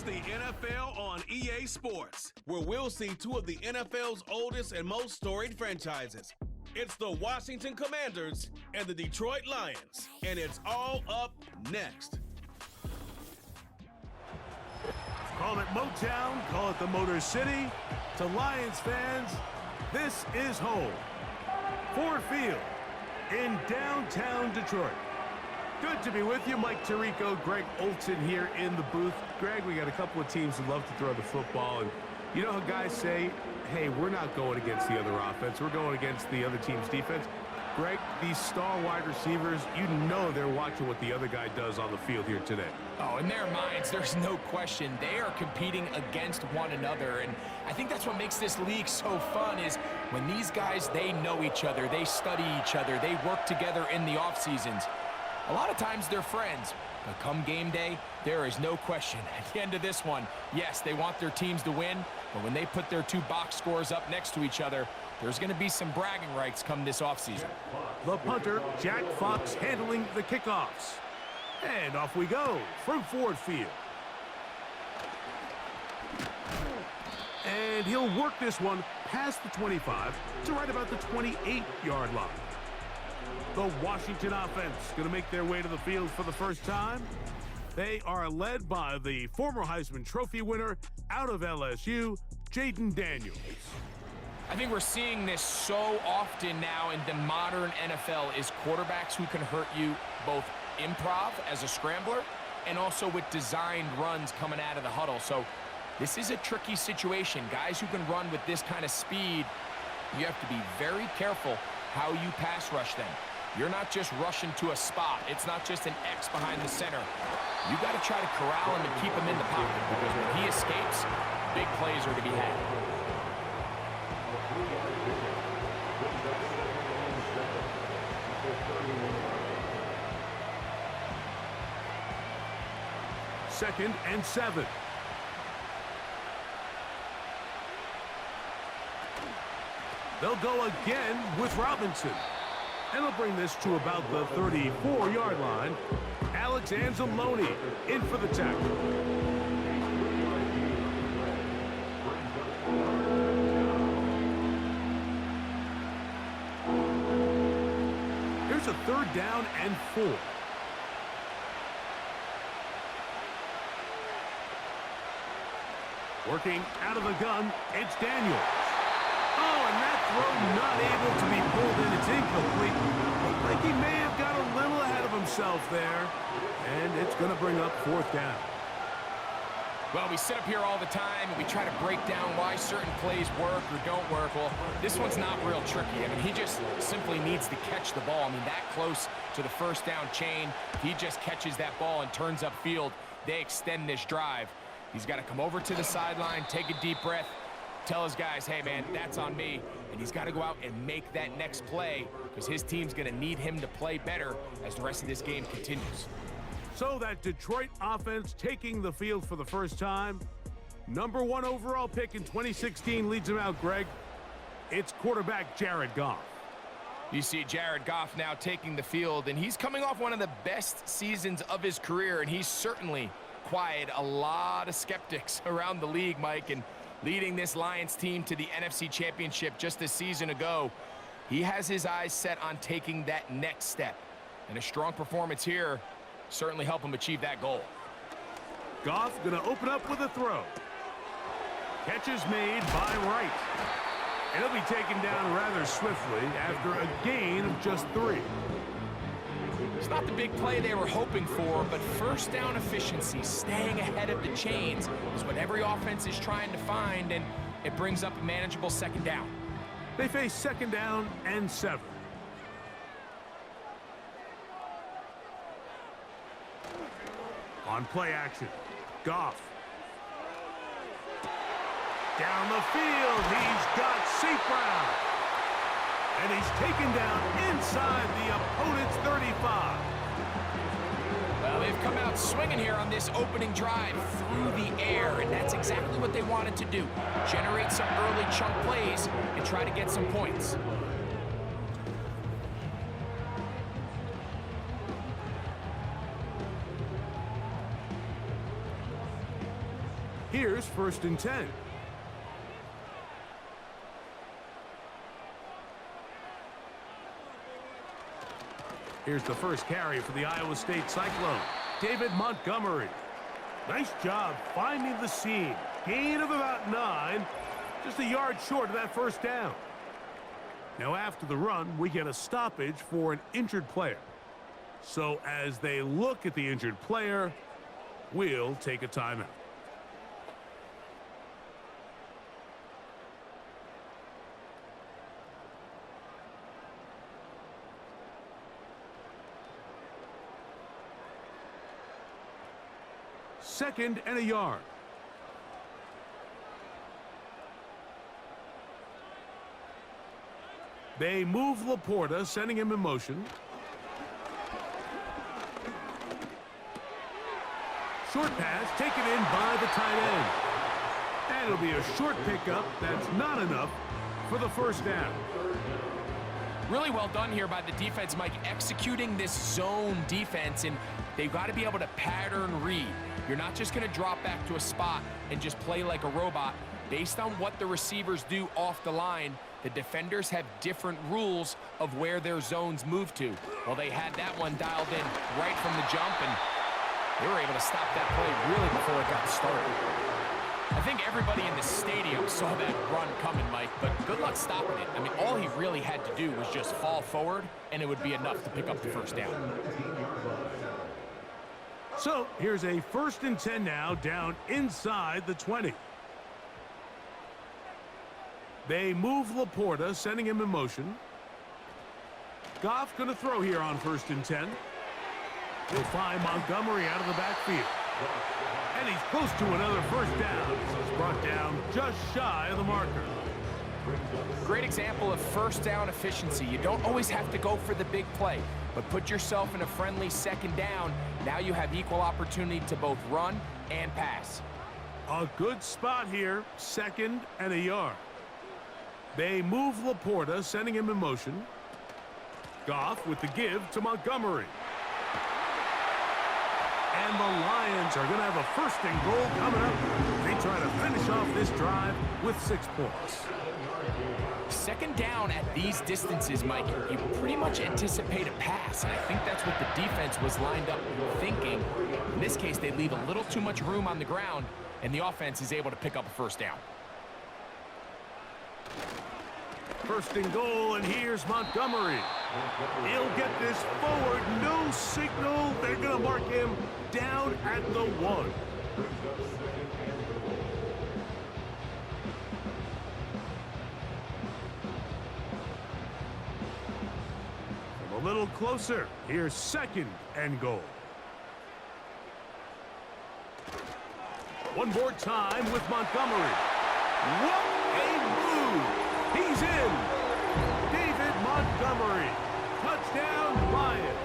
It's the NFL on EA Sports, where we'll see two of the NFL's oldest and most storied franchises. It's the Washington Commanders and the Detroit Lions, and it's all up next. Call it Motown, call it the Motor City. To Lions fans, this is home. Ford Field in downtown Detroit. Good to be with you. Mike Tirico, Greg Olson here in the booth. Greg, we got a couple of teams who love to throw the football, and you know how guys say, hey, we're not going against the other offense. We're going against the other team's defense. Greg, these star wide receivers, you know they're watching what the other guy does on the field here today. Oh, in their minds, there's no question. They are competing against one another, and I think that's what makes this league so fun is when these guys, they know each other, they study each other, they work together in the off seasons. A lot of times they're friends, but come game day, there is no question. At the end of this one, yes, they want their teams to win, but when they put their two box scores up next to each other, there's going to be some bragging rights come this offseason. The punter, Jack Fox, handling the kickoffs. And off we go from Ford Field. And he'll work this one past the 25 to right about the 28-yard line. The Washington offense going to make their way to the field for the first time. They are led by the former Heisman Trophy winner out of LSU, Jaden Daniels. I think we're seeing this so often now in the modern NFL is quarterbacks who can hurt you both improv as a scrambler and also with designed runs coming out of the huddle. So this is a tricky situation. Guys who can run with this kind of speed, you have to be very careful how you pass rush them. You're not just rushing to a spot. It's not just an X behind the center. You got to try to corral him and keep him in the pocket because when he escapes, big plays are to be had. Second and 7. They'll go again with Robinson. And they'll bring this to about the 34-yard line. Alex Anzalone in for the tackle. Here's a 3rd down and 4. Working out of the gun, it's Daniels. Oh, and that throw not able to be pulled in. It's incomplete. Looked like he may have got a little ahead of himself there. And it's going to bring up 4th down. Well, we sit up here all the time and we try to break down why certain plays work or don't work. Well, this one's not real tricky. I mean, he just simply needs to catch the ball. I mean, that close to the 1st down chain, if he just catches that ball and turns upfield, they extend this drive. He's got to come over to the sideline, take a deep breath, tell his guys, hey, man, that's on me. And he's got to go out and make that next play because his team's going to need him to play better as the rest of this game continues. So that Detroit offense taking the field for the first time. Number 1 overall pick in 2016 leads him out, Greg. It's quarterback Jared Goff. You see Jared Goff now taking the field, and he's coming off one of the best seasons of his career, and he's certainly quieted a lot of skeptics around the league, Mike, and leading this Lions team to the NFC Championship just a season ago. He has his eyes set on taking that next step, and a strong performance here certainly help him achieve that goal. Goff going to open up with a throw. Catch is made by Wright. And he'll be taken down rather swiftly after a gain of just 3. It's not the big play they were hoping for, but 1st down efficiency, staying ahead of the chains, is what every offense is trying to find, and it brings up a manageable 2nd down. They face 2nd down and 7. On play action, Goff. Down the field, he's got St. Brown. And he's taken down inside the opponent's 35. Well, they've come out swinging here on this opening drive through the air, and that's exactly what they wanted to do. Generate some early chunk plays and try to get some points. Here's 1st and 10. Here's the first carry for the Iowa State Cyclone, David Montgomery. Nice job finding the seam. Gain of about 9, just a yard short of that 1st down. Now after the run, we get a stoppage for an injured player. So as they look at the injured player, we'll take a timeout. Second and a yard. They move Laporta, sending him in motion. Short pass taken in by the tight end. And it'll be a short pickup. That's not enough for the 1st down. Really well done here by the defense, Mike, executing this zone defense, and they've got to be able to pattern read. You're not just going to drop back to a spot and just play like a robot. Based on what the receivers do off the line, the defenders have different rules of where their zones move to. Well, they had that one dialed in right from the jump, and they were able to stop that play really before it got started. I think everybody in the stadium saw that run coming, Mike, but good luck stopping it. I mean, all he really had to do was just fall forward, and it would be enough to pick up the 1st down. So here's a 1st and 10 now, down inside the 20. They move Laporta, sending him in motion. Goff going to throw here on 1st and 10. He'll find Montgomery out of the backfield. And he's close to another 1st down. He's brought down just shy of the marker. Great example of 1st down efficiency. You don't always have to go for the big play, but put yourself in a friendly 2nd down. Now you have equal opportunity to both run and pass. A good spot here, 2nd and a yard. They move Laporta, sending him in motion. Goff with the give to Montgomery. And the Lions are going to have a 1st and goal coming up. They try to finish off this drive with 6 points. 2nd down at these distances, Mike, you pretty much anticipate a pass, and I think that's what the defense was lined up thinking. In this case, they leave a little too much room on the ground, and the offense is able to pick up a 1st down. 1st and goal, and here's Montgomery. He'll get this forward. No signal. They're going to mark him down at the 1. A little closer. Here's 2nd and goal. One more time with Montgomery. What a move! He's in. David Montgomery. Touchdown, Lions.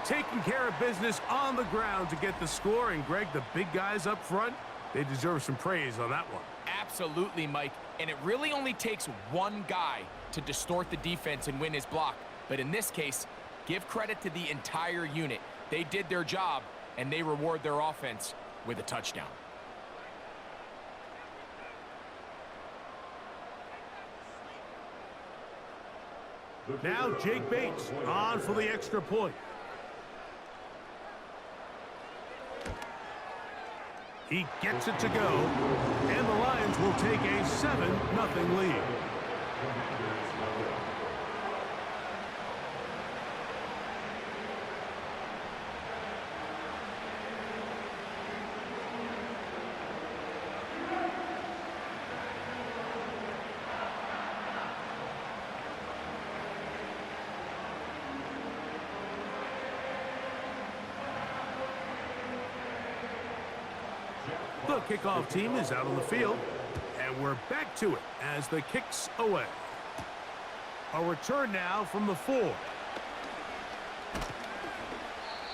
Taking care of business on the ground to get the score. And, Greg, the big guys up front, they deserve some praise on that one. Absolutely, Mike. And it really only takes one guy to distort the defense and win his block. But in this case, give credit to the entire unit. They did their job, and they reward their offense with a touchdown. Now Jake Bates on for the extra point. He gets it to go, and the Lions will take a 7-0 lead. The kickoff team is out on the field, and we're back to it as the kick's away. A return now from the 4.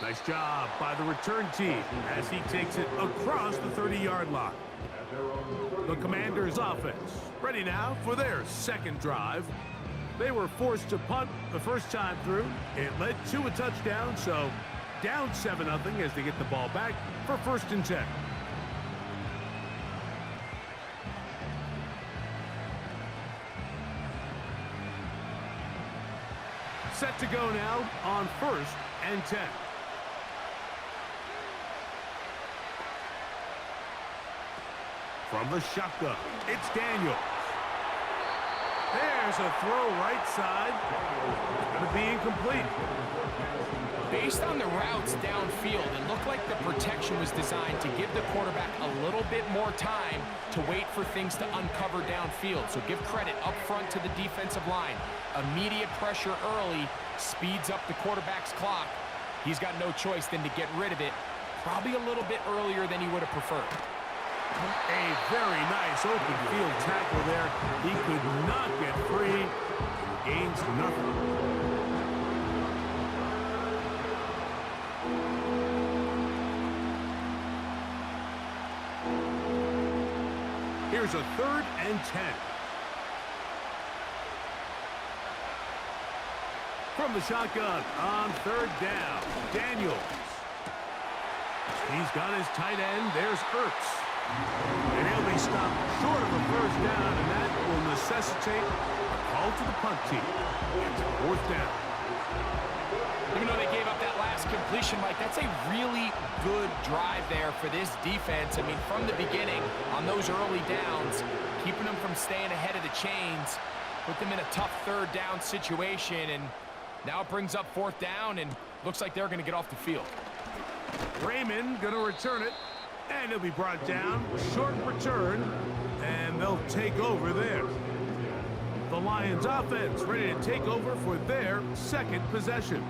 Nice job by the return team as he takes it across the 30-yard line. The Commanders' offense ready now for their second drive. They were forced to punt the first time through. It led to a touchdown, so down 7-0 as they get the ball back for 1st and 10. Set to go now on 1st and 10. From the shotgun, it's Daniels. There's a throw right side. It's going to be incomplete. Based on the routes downfield, it looked like the protection was designed to give the quarterback a little bit more time to wait for things to uncover downfield. So give credit up front to the defensive line. Immediate pressure early speeds up the quarterback's clock. He's got no choice than to get rid of it, probably a little bit earlier than he would have preferred. A very nice open field tackle there. He could not get free. Gains nothing. Here's a 3rd and 10. From the shotgun on 3rd down, Daniels. He's got his tight end. There's Ertz. And he'll be stopped short of a 1st down, and that will necessitate a call to the punt team. It's 4th down. Even though they gave up that last completion, Mike, that's a really good drive there for this defense. I mean, from the beginning, on those early downs, keeping them from staying ahead of the chains, put them in a tough 3rd down situation, and now it brings up 4th down, and looks like they're going to get off the field. Raymond going to return it, and he'll be brought down. Short return, and they'll take over there. The Lions offense ready to take over for their 2nd possession.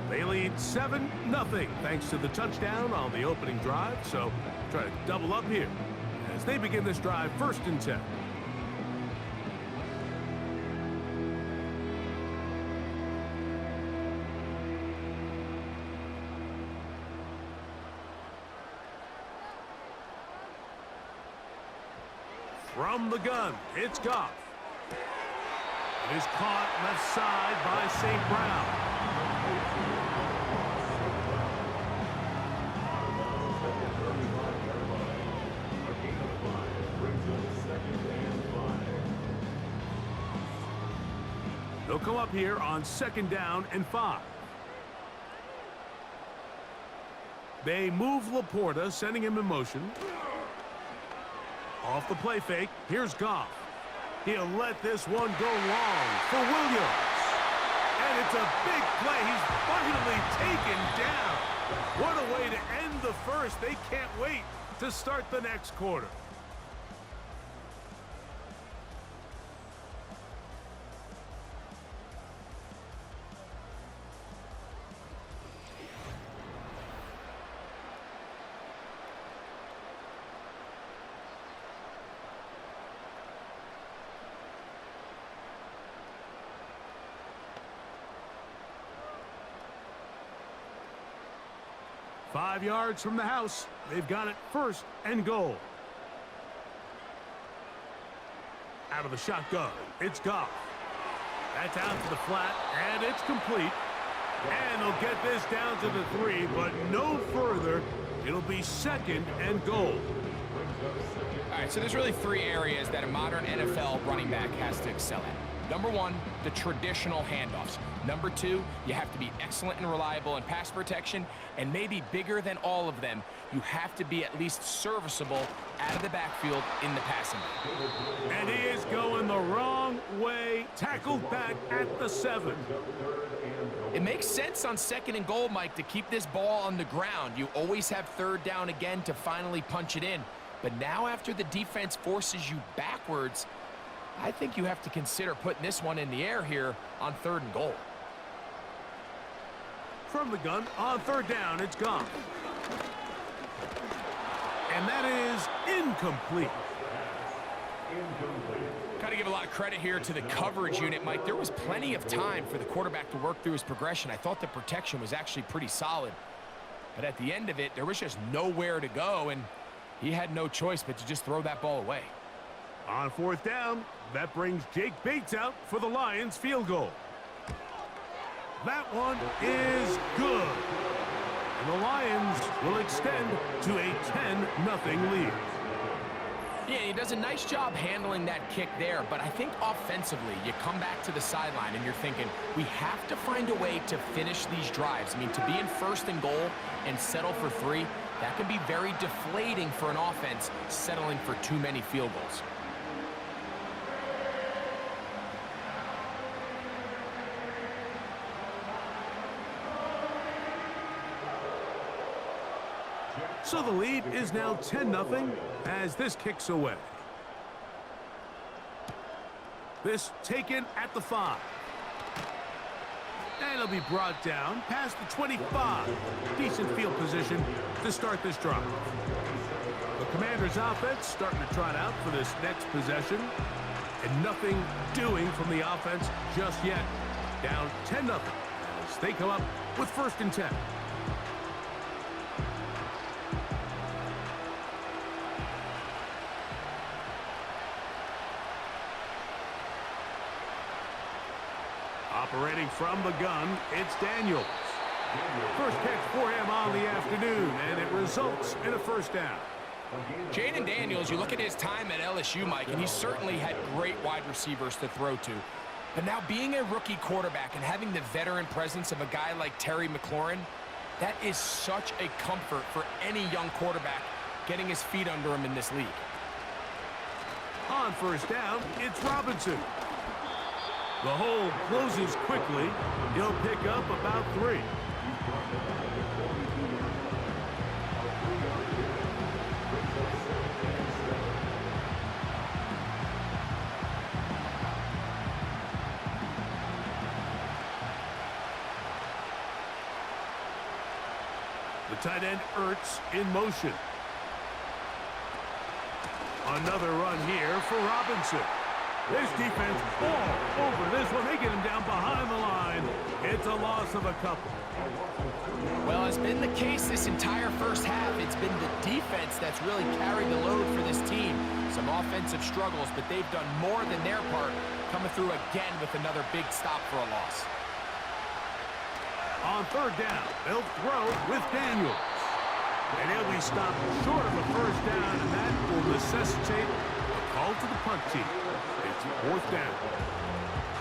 They lead 7-0 thanks to the touchdown on the opening drive, so try to double up here as they begin this drive 1st and 10. From the gun, it's Goff. It is caught left side by St. Brown. They'll come up here on 2nd down and 5. They move Laporta, sending him in motion. Off the play fake, here's Goff. He'll let this one go long for Williams. And it's a big play. He's finally taken down. What a way to end the 1st. They can't wait to start the next quarter. Five yards from the house. They've got it 1st and goal. Out of the shotgun, it's Goff. That's out to the flat, and it's complete. And they'll get this down to the 3, but no further. It'll be 2nd and goal. All right, so there's really 3 areas that a modern NFL running back has to excel at. Number 1, the traditional handoffs. Number 2, you have to be excellent and reliable in pass protection, and maybe bigger than all of them, you have to be at least serviceable out of the backfield in the passing game. And he is going the wrong way, tackled back at the 7. It makes sense on 2nd and goal, Mike, to keep this ball on the ground. You always have 3rd down again to finally punch it in. But now after the defense forces you backwards, I think you have to consider putting this one in the air here on 3rd and goal. From the gun, on 3rd down, it's gone. And that is incomplete. Got to give a lot of credit here to the coverage unit, Mike. There was plenty of time for the quarterback to work through his progression. I thought the protection was actually pretty solid. But at the end of it, there was just nowhere to go, and he had no choice but to just throw that ball away. On 4th down, that brings Jake Bates out for the Lions field goal. That one is good. And the Lions will extend to a 10-0 lead. Yeah, he does a nice job handling that kick there, but I think offensively, you come back to the sideline and you're thinking, we have to find a way to finish these drives. I mean, to be in 1st and goal and settle for 3, that can be very deflating for an offense settling for too many field goals. So the lead is now 10-0 as this kicks away. This taken at the 5. And it'll be brought down past the 25. Decent field position to start this drive. The Commanders' offense starting to trot out for this next possession. And nothing doing from the offense just yet. Down 10-0 as they come up with 1st and 10. Operating from the gun, it's Daniels. First catch for him on the afternoon, and it results in a 1st down. Jaden Daniels, you look at his time at LSU, Mike, and he certainly had great wide receivers to throw to. But now being a rookie quarterback and having the veteran presence of a guy like Terry McLaurin, that is such a comfort for any young quarterback getting his feet under him in this league. On 1st down, it's Robinson. The hole closes quickly. He'll pick up about 3. The tight end Ertz in motion. Another run here for Robinson. This defense all over this one. They get him down behind the line. It's a loss of a couple. Well, it's been the case this entire 1st half. It's been the defense that's really carried the load for this team. Some offensive struggles, but they've done more than their part, coming through again with another big stop for a loss. On 3rd down, they'll throw with Daniels. And he'll be stopped short of a 1st down, and that will necessitate a call to the punt team. It's 4th down.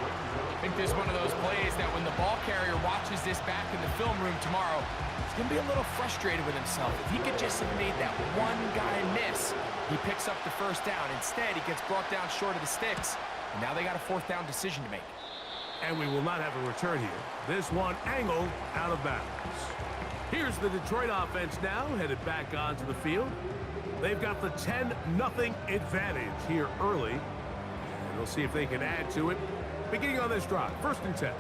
I think this is one of those plays that when the ball carrier watches this back in the film room tomorrow, he's going to be a little frustrated with himself. If he could just have made that one guy miss, he picks up the 1st down. Instead, he gets brought down short of the sticks, and now they got a 4th down decision to make. And we will not have a return here. This one angled out of bounds. Here's the Detroit offense now, headed back onto the field. They've got the 10-0 advantage here early. And we'll see if they can add to it. Beginning on this drive, 1st and 10.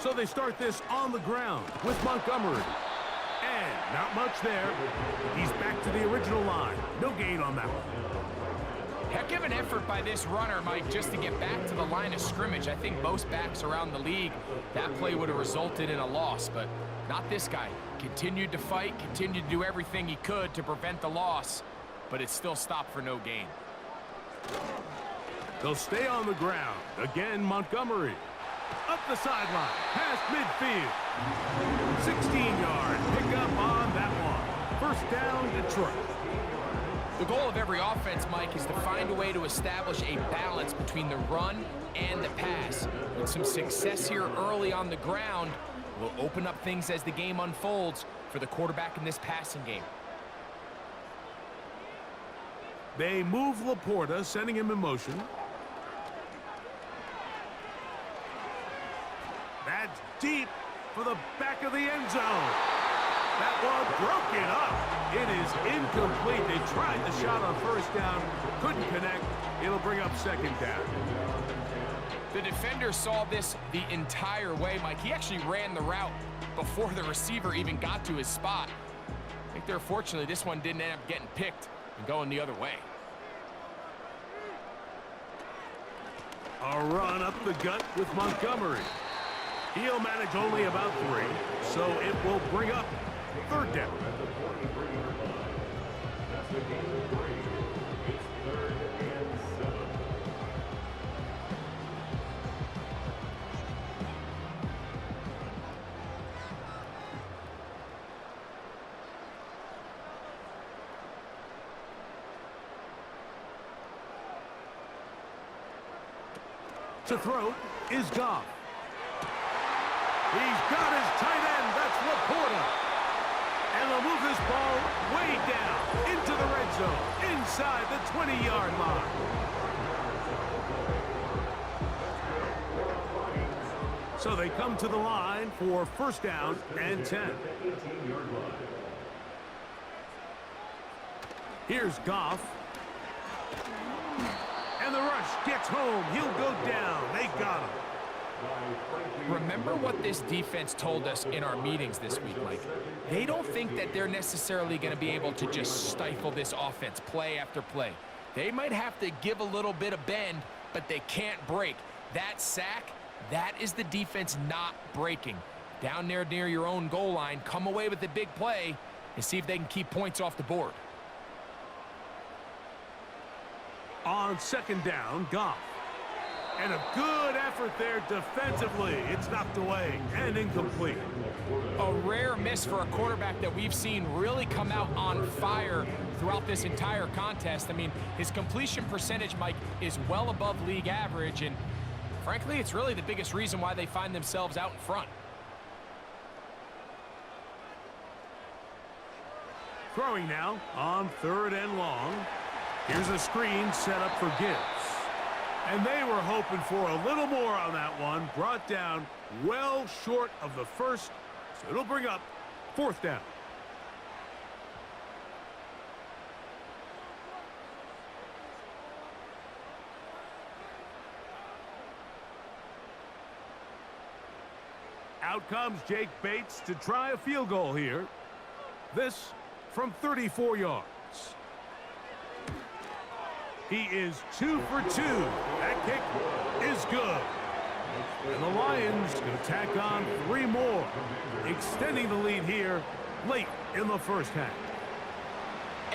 So they start this on the ground with Montgomery. And not much there. He's back to the original line. No gain on that one. Heck of an effort by this runner, Mike, just to get back to the line of scrimmage. I think most backs around the league, that play would have resulted in a loss, but not this guy. Continued to fight, continued to do everything he could to prevent the loss, but it still stopped for no gain. They'll stay on the ground. Again, Montgomery. Up the sideline, past midfield. 16-yard pickup on that one. 1st down, Detroit. The goal of every offense, Mike, is to find a way to establish a balance between the run and the pass. With some success here early on the ground, will open up things as the game unfolds for the quarterback in this passing game. They move Laporta, sending him in motion. That's deep for the back of the end zone. That one broken up. It is incomplete. They tried the shot on 1st down, couldn't connect. It'll bring up 2nd down. The defender saw this the entire way, Mike. He actually ran the route before the receiver even got to his spot. I think they're fortunately this one didn't end up getting picked and going the other way. A run up the gut with Montgomery. He'll manage only about 3, so it will bring up 3rd down. To throw is Goff. He's got his tight end. That's Laporta. And they'll move this ball way down into the red zone, inside the 20-yard line. So they come to the line for first down and 10. Here's Goff. And the rush gets home. He'll go down. They got him. Remember what this defense told us in our meetings this week, Mike. They don't think that they're necessarily going to be able to just stifle this offense play after play. They might have to give a little bit of bend, but they can't break. That sack, that is the defense not breaking. Down there near your own goal line, come away with a big play and see if they can keep points off the board. On second down, Goff. And a good effort there defensively. It's knocked away and incomplete. A rare miss for a quarterback that we've seen really come out on fire throughout this entire contest. I mean, his completion percentage, Mike, is well above league average, and frankly, it's really the biggest reason why they find themselves out in front. Throwing now on third and long. Here's a screen set up for Gibbs. And they were hoping for a little more on that one. Brought down well short of the first. So it'll bring up fourth down. Out comes Jake Bates to try a field goal here. This from 34 yards. He is 2 for 2. That kick is good. And the Lions going to tack on 3 more, extending the lead here late in the first half.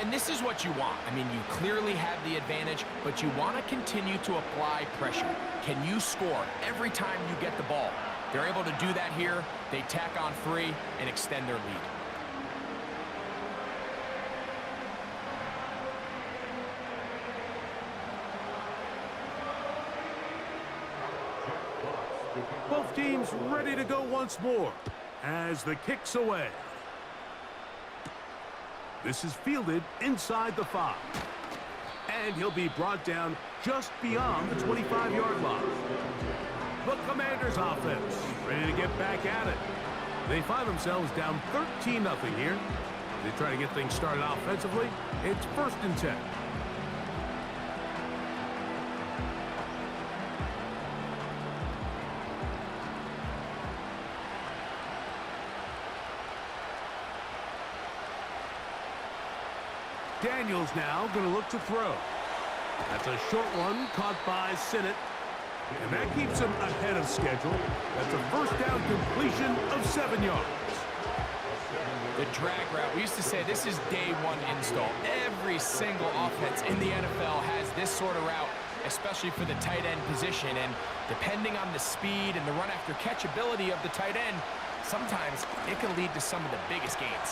And this is what you want. I mean, you clearly have the advantage, but you want to continue to apply pressure. Can you score every time you get the ball? They're able to do that here. They tack on 3 and extend their lead. Both teams ready to go once more as the kick's away. This is fielded inside the 5. And he'll be brought down just beyond the 25-yard line. The Commanders' offense ready to get back at it. They find themselves down 13-0 here. They try to get things started offensively. It's first and 10. Daniels now going to look to throw. That's a short one caught by Sinnott. And that keeps him ahead of schedule. That's a first down completion of 7 yards. The drag route. We used to say this is day 1 install. Every single offense in the NFL has this sort of route, especially for the tight end position. And depending on the speed and the run after catch ability of the tight end, sometimes it can lead to some of the biggest gains.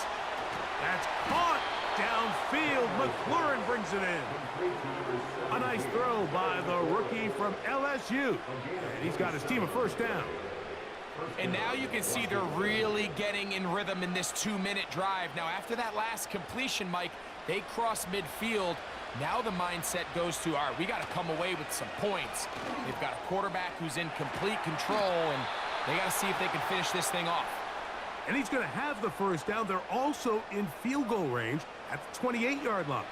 That's caught downfield. McLaurin brings it in. A nice throw by the rookie from LSU. And he's got his team a first down. And now you can see they're really getting in rhythm in this 2-minute drive. Now, after that last completion, Mike, they cross midfield. Now the mindset goes to, all right, we got to come away with some points. They've got a quarterback who's in complete control, and they got to see if they can finish this thing off. And he's going to have the first down. They're also in field goal range at the 28-yard line.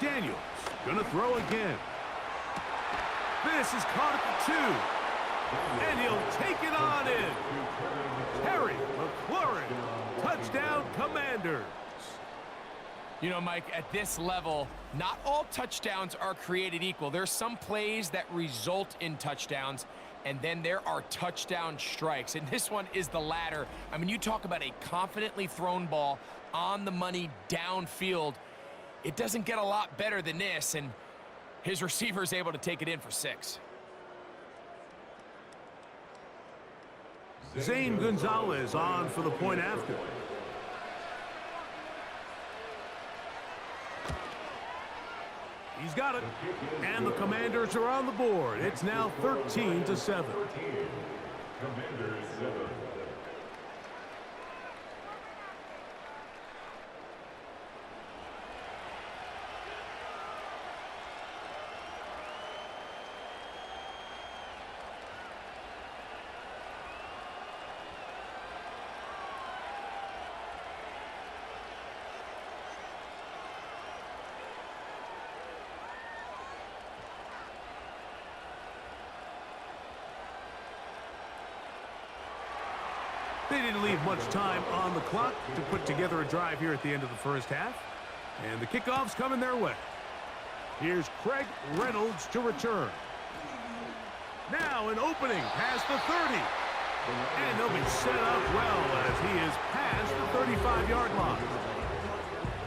Daniels going to throw again. This is caught at the 2. And he'll take it on in. Terry McLaurin, touchdown Commanders. You know, Mike, at this level, not all touchdowns are created equal. There's some plays that result in touchdowns, and then there are touchdown strikes. And this one is the latter. I mean, you talk about a confidently thrown ball on the money downfield. It doesn't get a lot better than this, and his receiver is able to take it in for 6. Zane Gonzalez on for the point after. He's got it. And the Commanders are on the board. It's now 13-7. They didn't leave much time on the clock to put together a drive here at the end of the first half. And the kickoff's coming their way. Here's Craig Reynolds to return. Now an opening past the 30. And they'll be set up well as he is past the 35-yard line.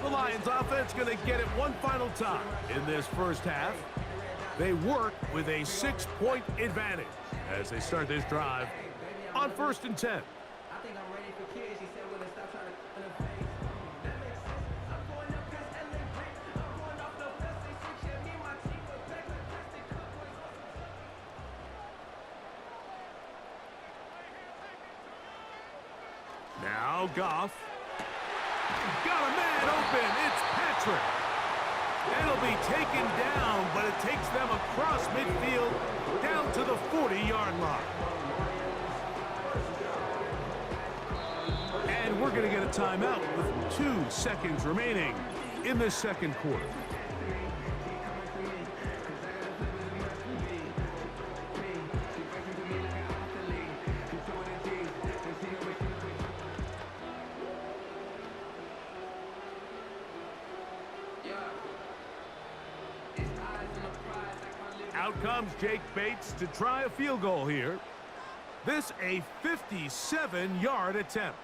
The Lions offense going to get it one final time in this first half. They work with a 6-point advantage as they start this drive on 1st and 10. Now Goff. Got a man open. It's Patrick. It'll be taken down, but it takes them across midfield down to the 40-yard line. And we're going to get a timeout with 2 seconds remaining in this second quarter. Out comes Jake Bates to try a field goal here. This a 57-yard attempt.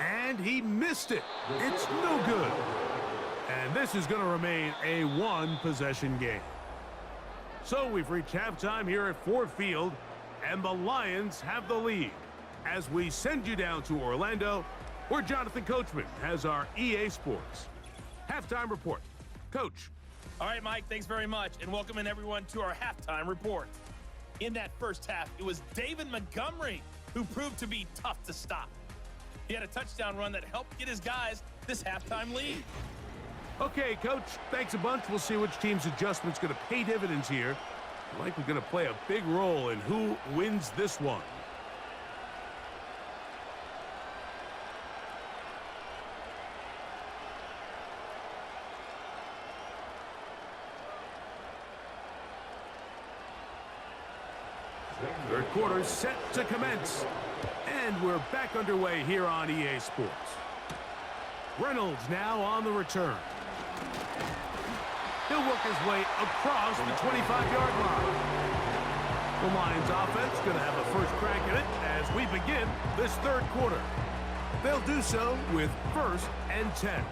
And he missed it. It's no good. And this is going to remain a 1-possession game. So we've reached halftime here at Ford Field, and the Lions have the lead. As we send you down to Orlando, where Jonathan Coachman has our EA Sports halftime report. Coach. All right, Mike, thanks very much, and welcome in everyone to our halftime report. In that first half, it was David Montgomery who proved to be tough to stop. He had a touchdown run that helped get his guys this halftime lead. Okay, Coach, thanks a bunch. We'll see which team's adjustment's going to pay dividends here. Likely going to play a big role in who wins this one. Third quarter set to commence. And we're back underway here on EA Sports. Reynolds now on the return. He'll work his way across the 25-yard line. The Lions offense going to have a first crack at it as we begin this third quarter. They'll do so with 1st and 10.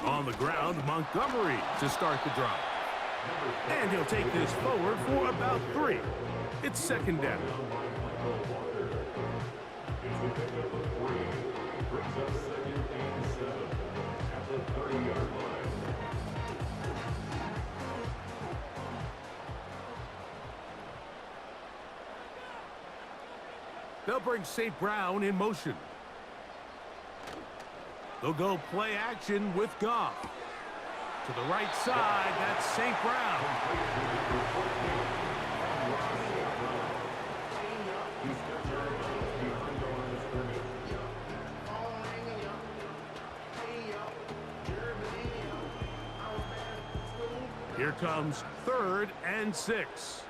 On the ground, Montgomery to start the drive. And he'll take this forward for about 3. It's 2nd down. They'll bring St. Brown in motion. They'll go play action with Goff. To the right side, that's St. Brown. Here comes 3rd and 6.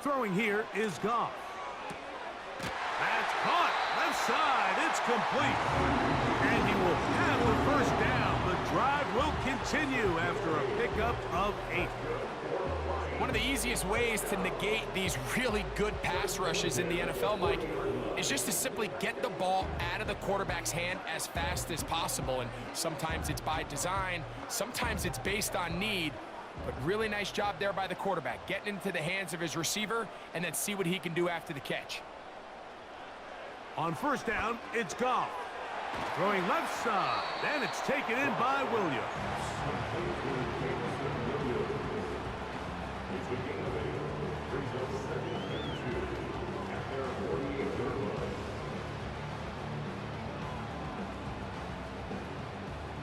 Throwing here is Goff. That's caught. Left side. It's complete. And he will have the first down. The drive will continue after a pickup of 8. One of the easiest ways to negate these really good pass rushes in the NFL, Mike, is just to simply get the ball out of the quarterback's hand as fast as possible. And sometimes it's by design, sometimes it's based on need. But really nice job there by the quarterback, getting into the hands of his receiver and then see what he can do after the catch. On first down, it's Goff. Throwing left side, and it's taken in by Williams.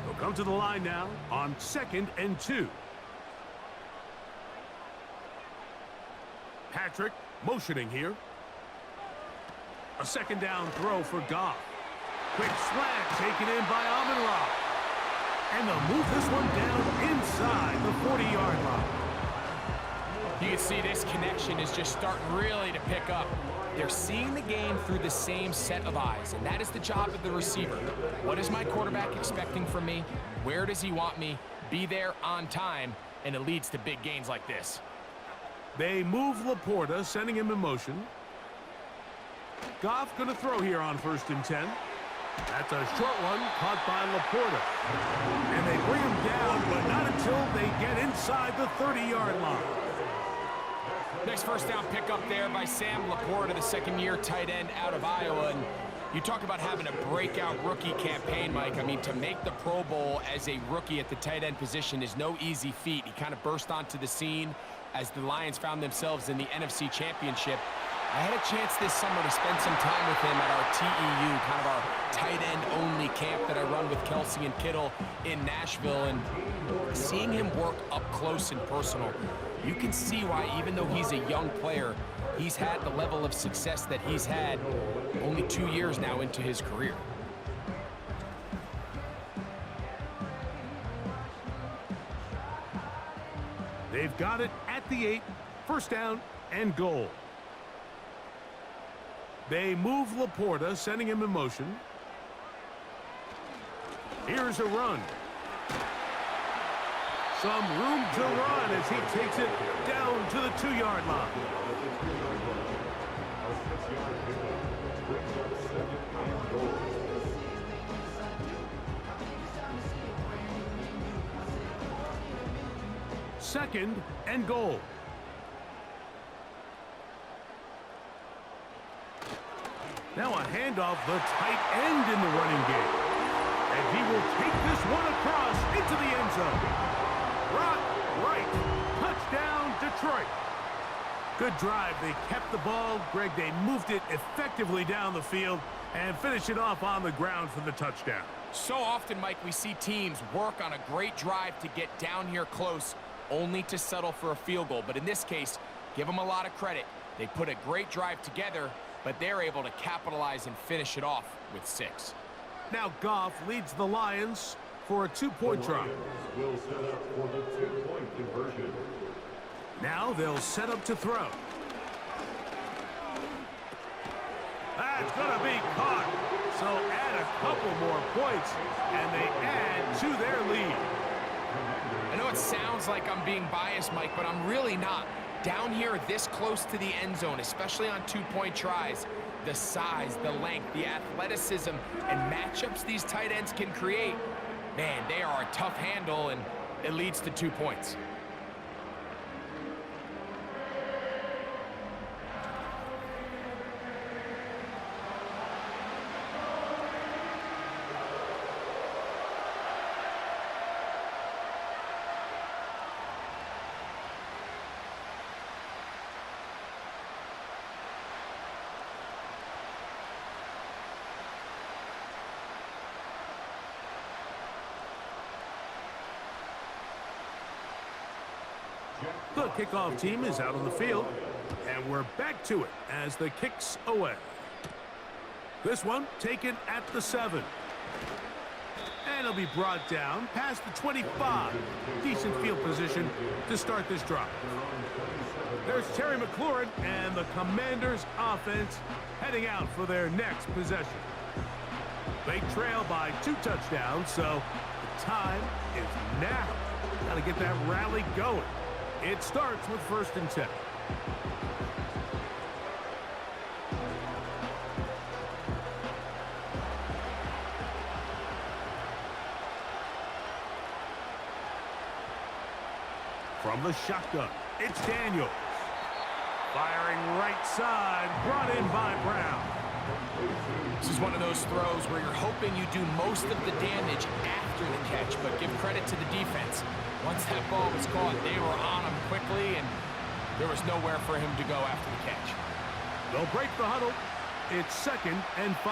He'll come to the line now on 2nd and 2. Patrick motioning here. A second down throw for Goff. Quick slant taken in by Amon-Ra. And they'll move this one down inside the 40-yard line. You can see this connection is just starting really to pick up. They're seeing the game through the same set of eyes, and that is the job of the receiver. What is my quarterback expecting from me? Where does he want me? Be there on time, and it leads to big gains like this. They move Laporta, sending him in motion. Goff going to throw here on 1st and 10. That's a short one caught by Laporta. And they bring him down, but not until they get inside the 30-yard line. Next first down pickup there by Sam Laporta, the second-year tight end out of Iowa. And you talk about having a breakout rookie campaign, Mike. I mean, to make the Pro Bowl as a rookie at the tight end position is no easy feat. He kind of burst onto the scene as the Lions found themselves in the NFC Championship. I had a chance this summer to spend some time with him at our TEU, kind of our tight end-only camp that I run with Kelsey and Kittle in Nashville, and seeing him work up close and personal, you can see why, even though he's a young player, he's had the level of success that he's had only 2 years now into his career. They've got it at the 8, first down and goal. They move Laporta, sending him in motion. Here's a run. Some room to run as he takes it down to the 2-yard line. Second and goal. Now a handoff, the tight end in the running game. And he will take this one across into the end zone. Rock right. Touchdown, Detroit. Good drive. They kept the ball. Greg, they moved it effectively down the field and finished it off on the ground for the touchdown. So often, Mike, we see teams work on a great drive to get down here close, only to settle for a field goal. But in this case, give them a lot of credit. They put a great drive together, but they're able to capitalize and finish it off with 6. Now Goff leads the Lions for a 2-point try. Will set up for the 2-point conversion. Now they'll set up to throw. That's going to be caught. So add a couple more points, and they add to their lead. I know it sounds like I'm being biased, Mike, but I'm really not. Down here this close to the end zone, especially on 2-point tries, the size, the length, the athleticism, and matchups these tight ends can create, man, they are a tough handle, and it leads to 2 points. The kickoff team is out on the field, and we're back to it as the kick's away. This one taken at the 7. And it'll be brought down past the 25. Decent field position to start this drive. They're There's Terry McLaurin and the Commanders' offense heading out for their next possession. They trail by 2 touchdowns, so the time is now. Got to get that rally going. It starts with 1st and 10. From the shotgun, it's Daniels. Firing right side, brought in by Brown. This is one of those throws where you're hoping you do most of the damage after the catch, but give credit to the defense. Once that ball was caught, they were on him quickly, and there was nowhere for him to go after the catch. They'll break the huddle. It's 2nd and 5.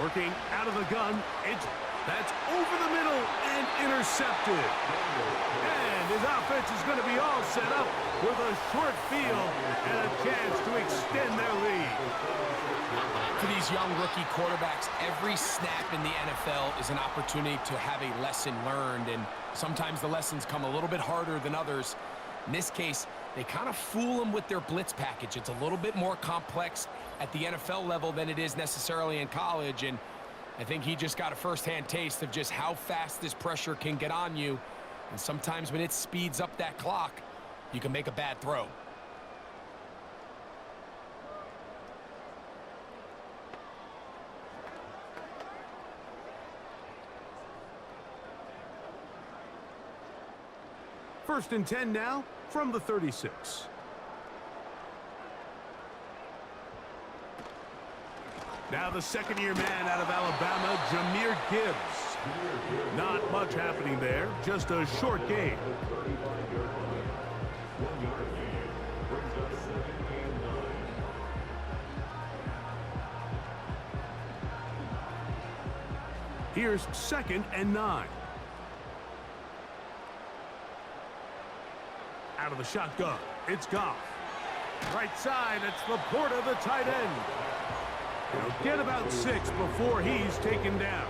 Working out of the gun, that's over the middle and intercepted. And his offense is going to be all set up with a short field and a chance to extend their lead. For these young rookie quarterbacks, every snap in the NFL is an opportunity to have a lesson learned, and sometimes the lessons come a little bit harder than others. In this case, they kind of fool them with their blitz package. It's a little bit more complex at the NFL level than it is necessarily in college, and I think he just got a first-hand taste of just how fast this pressure can get on you. And sometimes when it speeds up that clock, you can make a bad throw. First and 10 now from the 36. Now the second-year man out of Alabama, Jahmyr Gibbs. Not much happening there, just a short game. Here's 2nd and 9. Out of the shotgun, it's Goff. Right side, it's Laporta, the tight end. He'll get about 6 before he's taken down.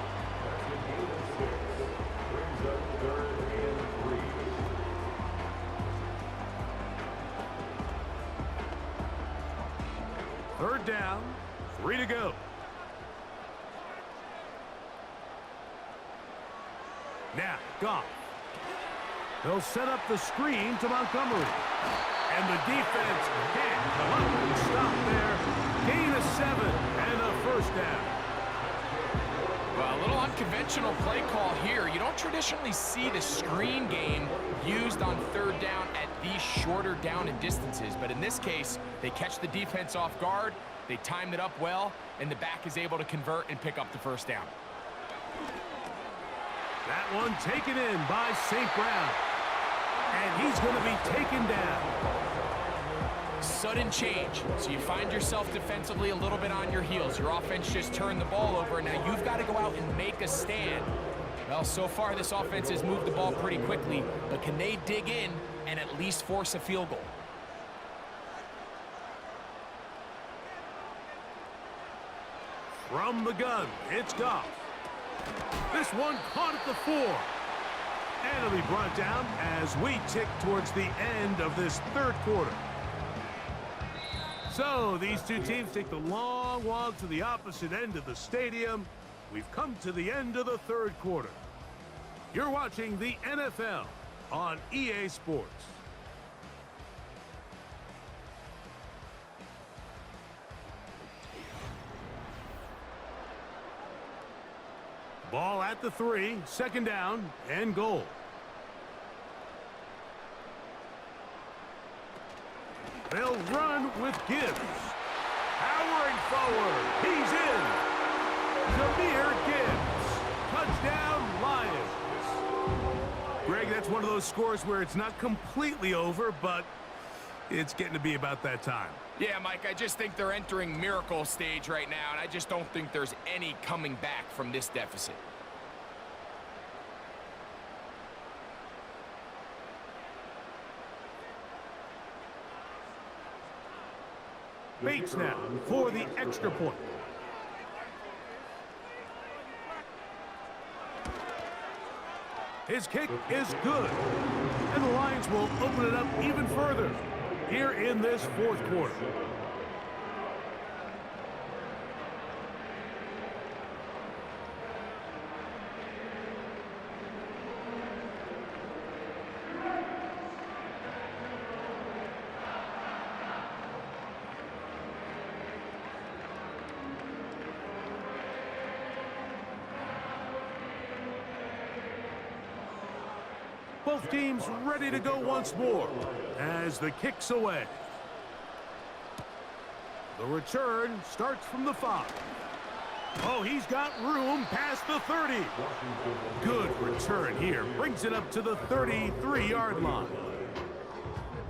Third down, 3 to go. Now, Goff. They'll set up the screen to Montgomery. And the defense can't come up and stop there. Gain of 7 and a first down. Well, a little unconventional play call here. You don't traditionally see the screen game used on 3rd down at these shorter down and distances. But in this case, they catch the defense off guard, they timed it up well, and the back is able to convert and pick up the first down. That one taken in by St. Brown. And he's going to be taken down. Sudden change. So you find yourself defensively a little bit on your heels. Your offense just turned the ball over, and now you've got to go out and make a stand. Well, so far this offense has moved the ball pretty quickly, but can they dig in and at least force a field goal? From the gun, it's Goff. This one caught at the 4. And it'll be brought down as we tick towards the end of this 3rd quarter. So these two teams take the long walk to the opposite end of the stadium. We've come to the end of the 3rd quarter. You're watching the NFL on EA Sports. Ball at the 3, 2nd down and goal. They'll run with Gibbs. Powering forward. He's in. Jahmyr Gibbs. Touchdown, Lions. Greg, that's one of those scores where it's not completely over, but it's getting to be about that time. Yeah, Mike, I just think they're entering miracle stage right now, and I just don't think there's any coming back from this deficit. Bates now for the extra point. His kick is good. And the Lions will open it up even further. here in this fourth quarter. Both teams ready to go once more as the kick's away. The return starts from the 5. Oh, he's got room past the 30. Good return here. Brings it up to the 33-yard line.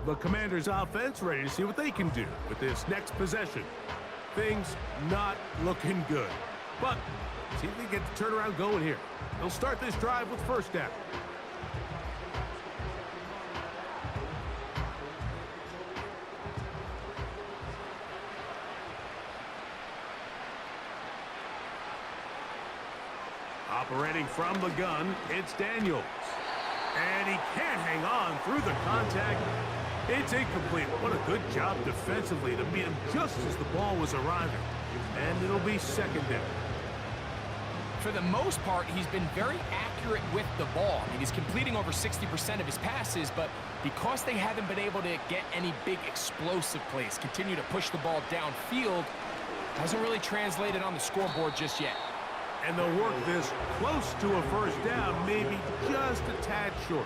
The Commanders' offense ready to see what they can do with this next possession. Things not looking good. But see if they get the turnaround going here. They'll start this drive with first down. Operating from the gun, it's Daniels. And he can't hang on through the contact. It's incomplete. What a good job defensively to meet him just as the ball was arriving. And it'll be second down. For the most part, he's been very accurate with the ball. I mean, he's completing over 60% of his passes, but because they haven't been able to get any big explosive plays, continue to push the ball downfield, hasn't really translated on the scoreboard just yet. And they'll work this close to a first down, maybe just a tad short.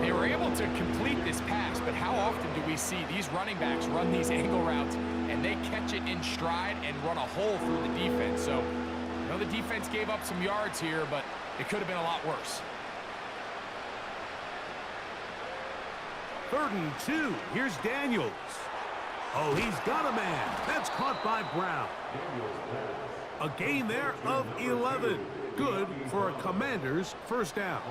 They were able to complete this pass, but how often do we see these running backs run these angle routes and they catch it in stride and run a hole through the defense? So, I know the defense gave up some yards here, but it could have been a lot worse. 3rd and 2. Here's Daniels. Oh, he's got a man. That's caught by Brown. A gain there of 11. Good for a Commander's first down.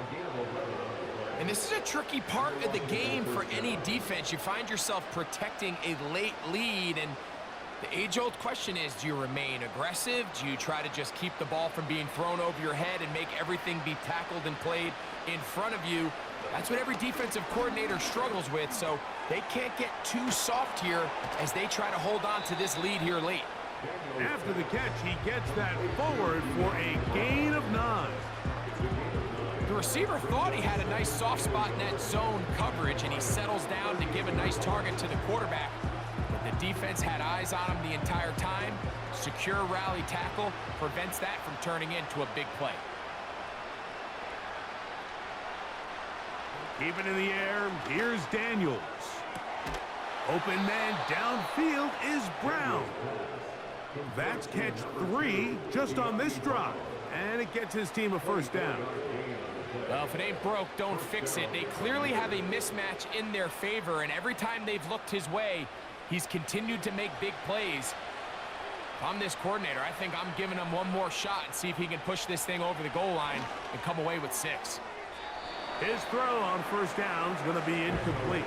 And this is a tricky part of the game for any defense. You find yourself protecting a late lead, and the age-old question is, do you remain aggressive? Do you try to just keep the ball from being thrown over your head and make everything be tackled and played in front of you? That's what every defensive coordinator struggles with, so they can't get too soft here as they try to hold on to this lead here late. After the catch, he gets that forward for a gain of 9. The receiver thought he had a nice soft spot in that zone coverage, and he settles down to give a nice target to the quarterback. But the defense had eyes on him the entire time. Secure rally tackle prevents that from turning into a big play. Keep it in the air. Here's Daniels. Open man downfield is Brown. That's catch 3 just on this drive, and it gets his team a first down. Well, if it ain't broke, don't fix it. They clearly have a mismatch in their favor, and every time they've looked his way, he's continued to make big plays. If I'm this coordinator, I think I'm giving him one more shot and see if he can push this thing over the goal line and come away with 6. His throw on first down is going to be incomplete.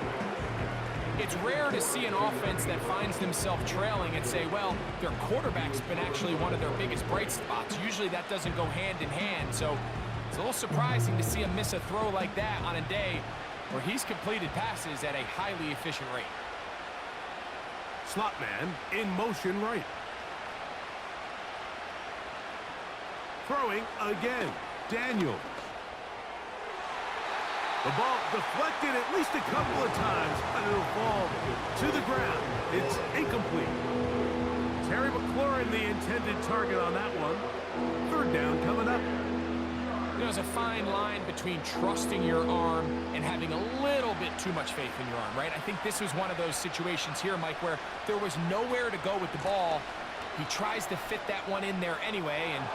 It's rare to see an offense that finds themselves trailing and say, well, their quarterback's been actually one of their biggest bright spots. Usually that doesn't go hand in hand, so it's a little surprising to see him miss a throw like that on a day where he's completed passes at a highly efficient rate. Slot man in motion right. Throwing again, Daniels. The ball deflected at least a couple of times, but it'll fall to the ground. It's incomplete. Terry McLaurin, the intended target on that one. 3rd down coming up. There's a fine line between trusting your arm and having a little bit too much faith in your arm, right? I think this was one of those situations here, Mike, where there was nowhere to go with the ball. He tries to fit that one in there anyway, and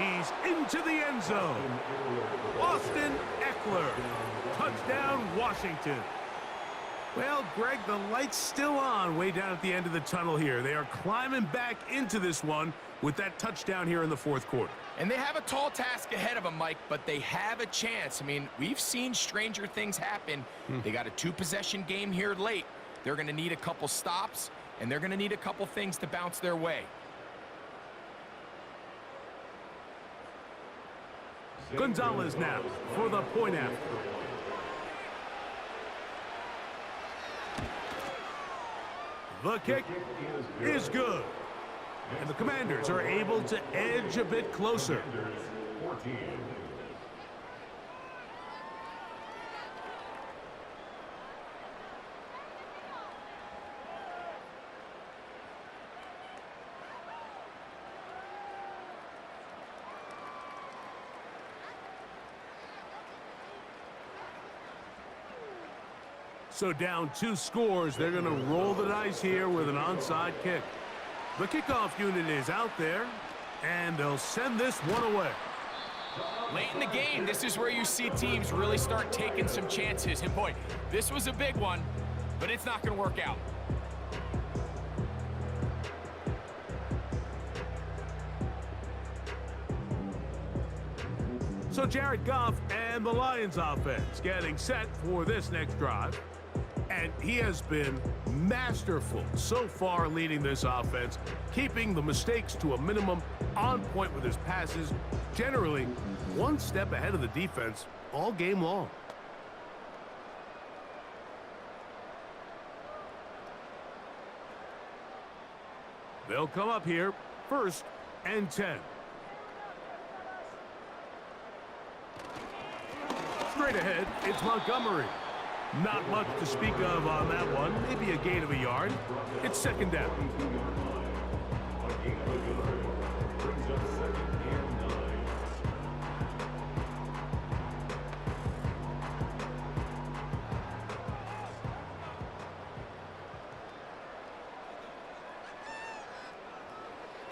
he's into the end zone. Austin Eckler. Touchdown, Washington. Well, Greg, the light's still on way down at the end of the tunnel here. They are climbing back into this one with that touchdown here in the 4th quarter. And they have a tall task ahead of them, Mike, but they have a chance. I mean, we've seen stranger things happen. They got a 2-possession game here late. They're going to need a couple stops, and they're going to need a couple things to bounce their way. Gonzalez now for the point after. The kick is good. And the Commanders are able to edge a bit closer. 14. So down 2 scores, they're going to roll the dice here with an onside kick. The kickoff unit is out there, and they'll send this one away. Late in the game, this is where you see teams really start taking some chances. And boy, this was a big one, but it's not going to work out. So Jared Goff and the Lions offense getting set for this next drive. And he has been masterful so far leading this offense, keeping the mistakes to a minimum, on point with his passes, generally one step ahead of the defense all game long. They'll come up here, 1st and 10. Straight ahead, it's Montgomery. Not much to speak of on that one. Maybe a gain of a yard. It's 2nd down. Brings up 2nd and 9.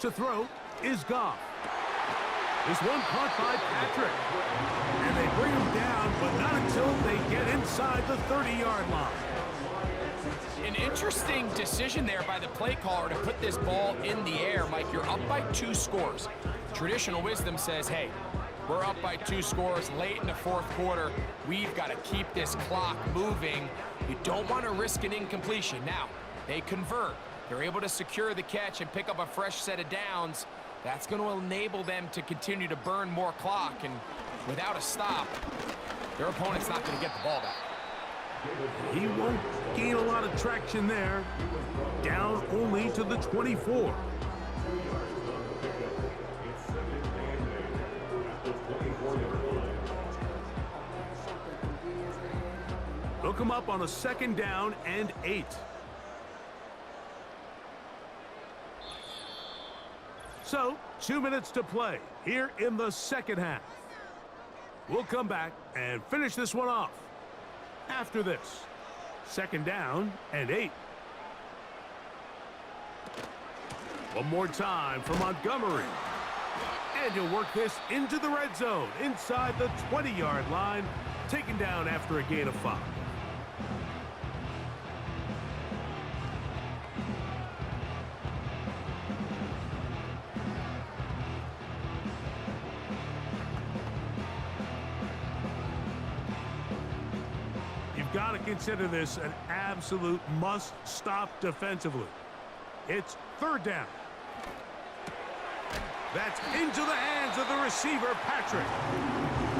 To throw is Goff. This one caught by Patrick. And they bring him down, but not until they get inside the 30-yard line. An interesting decision there by the play caller to put this ball in the air. Mike, you're up by 2 scores. Traditional wisdom says, hey, we're up by 2 scores late in the 4th quarter. We've got to keep this clock moving. You don't want to risk an incompletion. Now, they convert. They're able to secure the catch and pick up a fresh set of downs. That's going to enable them to continue to burn more clock, and without a stop, their opponent's not going to get the ball back. He won't gain a lot of traction there. Down only to the 24. They'll come up on a 2nd down and 8. So, 2 minutes to play here in the 2nd half. We'll come back and finish this one off after this. 2nd down and 8. One more time for Montgomery. And he'll work this into the red zone inside the 20-yard line, taken down after a gain of 5. Got to consider this an absolute must-stop defensively. It's 3rd down. That's into the hands of the receiver, Patrick.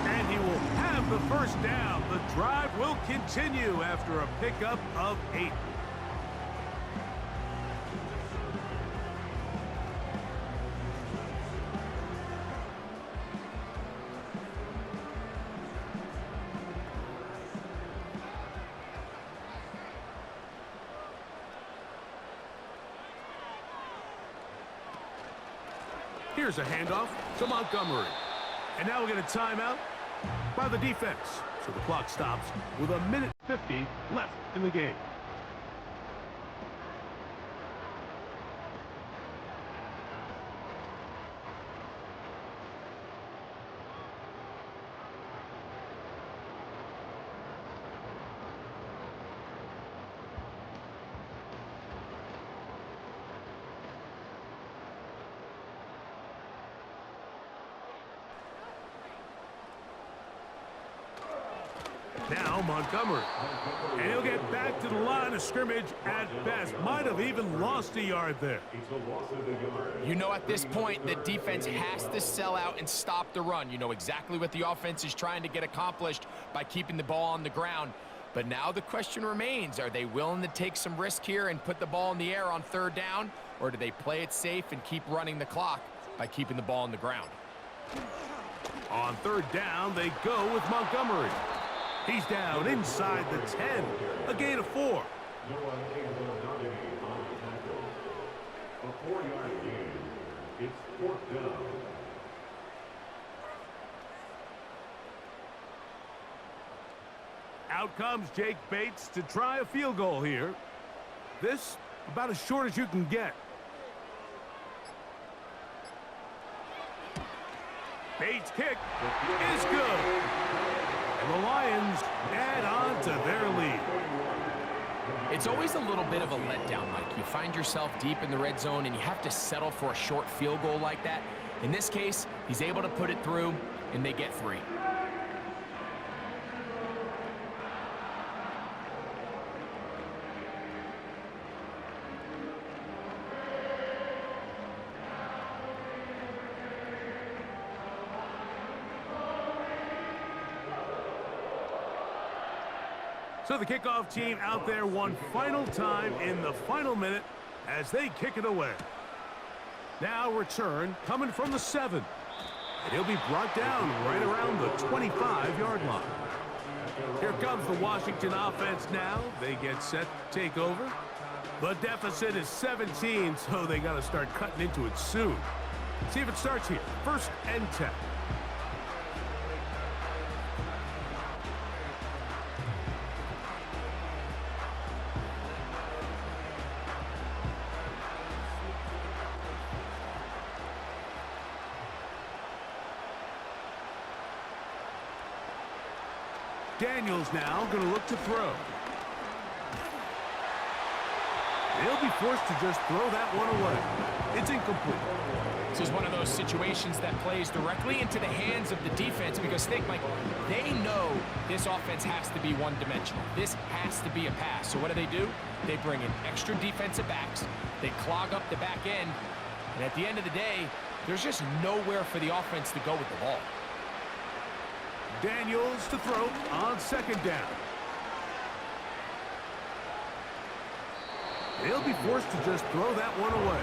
And he will have the 1st down. The drive will continue after a pickup of 8. Here's a handoff to Montgomery. And now we get a timeout by the defense. So the clock stops with 1:50 left in the game. Now Montgomery. And he'll get back to the line of scrimmage at best. Might have even lost a yard there. You know, at this point, the defense has to sell out and stop the run. You know exactly what the offense is trying to get accomplished by keeping the ball on the ground. But now the question remains, are they willing to take some risk here and put the ball in the air on 3rd down, or do they play it safe and keep running the clock by keeping the ball on the ground? On 3rd down, they go with Montgomery. He's down inside the 10, a gain of 4. No one able to dominate on the tackle. A 4-yard gain. It's 4th down. Out comes Jake Bates to try a field goal here. This about as short as you can get. Bates' kick is good. And the Lions add on to their lead. It's always a little bit of a letdown, Mike. You find yourself deep in the red zone and you have to settle for a short field goal like that. In this case, he's able to put it through and they get 3. So the kickoff team out there one final time in the final minute as they kick it away. Now return coming from the 7. And he'll be brought down right around the 25-yard line. Here comes the Washington offense now. They get set to take over. The deficit is 17, so they got to start cutting into it soon. See if it starts here. 1st and 10. Daniels now going to look to throw. He'll be forced to just throw that one away. It's incomplete. This is one of those situations that plays directly into the hands of the defense because think, Mike, they know this offense has to be one-dimensional. This has to be a pass. So what do? They bring in extra defensive backs. They clog up the back end. And at the end of the day, there's just nowhere for the offense to go with the ball. Daniels to throw on 2nd down. He'll be forced to just throw that one away.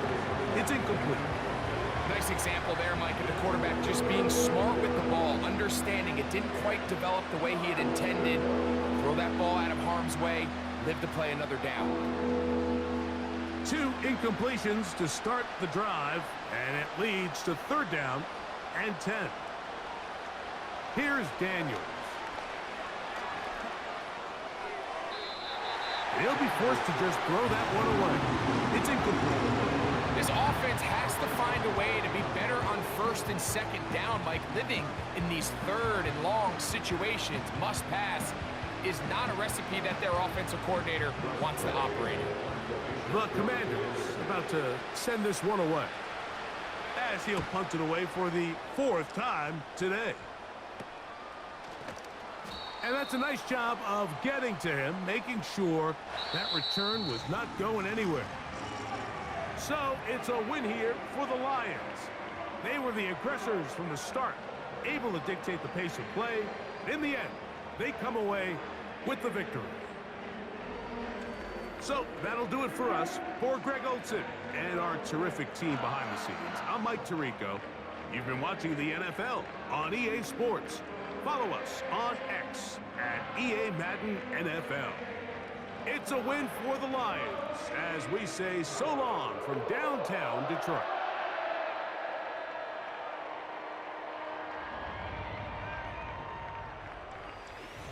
It's incomplete. Nice example there, Mike, of the quarterback just being smart with the ball, understanding it didn't quite develop the way he had intended. Throw that ball out of harm's way, live to play another down. 2 incompletions to start the drive, and it leads to 3rd down and 10. Here's Daniels. He'll be forced to just throw that one away. It's incomplete. This offense has to find a way to be better on 1st and 2nd down, Mike. Living in these 3rd and long situations, must pass, is not a recipe that their offensive coordinator wants to operate in. The Commanders about to send this one away, as he'll punt it away for the 4th time today. And that's a nice job of getting to him, making sure that return was not going anywhere. So it's a win here for the Lions. They were the aggressors from the start, able to dictate the pace of play. In the end, they come away with the victory. So that'll do it for us. For Greg Olson and our terrific team behind the scenes, I'm Mike Tirico. You've been watching the NFL on EA Sports. Follow us on X at EA Madden NFL. It's a win for the Lions as we say so long from downtown Detroit.